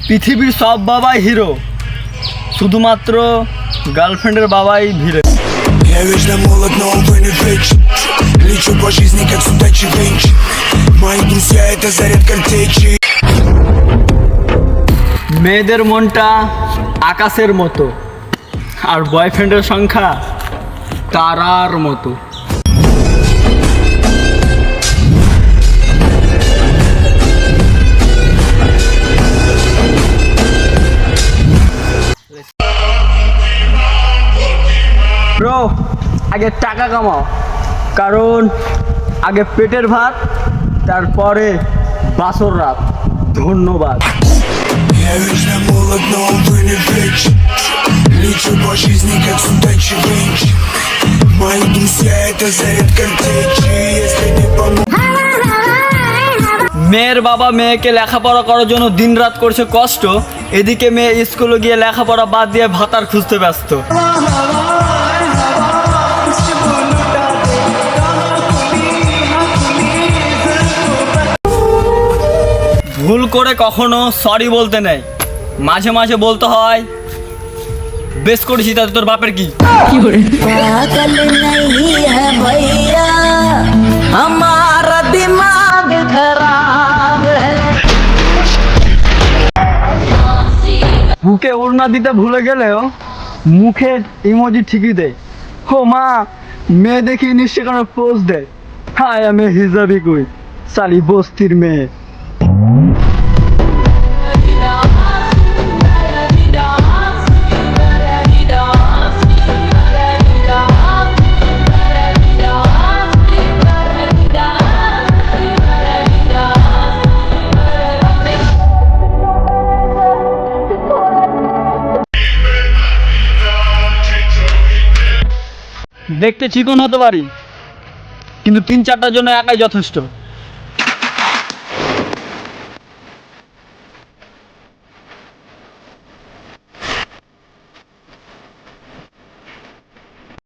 পৃথিবীর সব বাবাই হিরো, শুধুমাত্র গার্লফ্রেন্ডের বাবাই ভিড়ে। Я вечно молод, но увы не вечен. Лечу по жизни, как судачий венчик. Мои друзья — это заряд картечи. মেয়েদের মনটা আকাশের মতো, আর বয়ফ্রেন্ডের সংখ্যা তারার মতো। ব্রো, আগে টাকা কামাও, কারণ আগে পেটের ভাত, তারপরে বাসর রাত। ধন্যবাদ। Я вечно молод, но увы не вечен. Лечу по жизни, как судачий венчик. Мои друзья — это заряд картечи. Если не помогу. মেয়ের বাবা মেয়েকে লেখাপড়া করার জন্য দিনরাত করছে কষ্ট, এদিকে মেয়ে স্কুলে গিয়ে লেখাপড়া বাদ দিয়ে ভাতার খুঁজতে ব্যস্ত। ভুল করে কখনো সরি বলতে নেই, মাঝে মাঝে বলতে হয় বেশ করেছি, তাতে তোর বাপের কি। पागल नहीं है भैया हमारा दिमाग खराब है। বুকে ওড়না দিতে ভুলে গেলেও মুখে ইমোজি ঠিকই দেয়। ও মা, মেয়ে দেখি নিশ্চয় পোজ দেয়। হায় আমি হিজাবি কই, সালি বস্তির মেয়ে। দেখতে চিকন হতে পারি, কিন্তু 3-4টার জন্য একাই যথেষ্ট।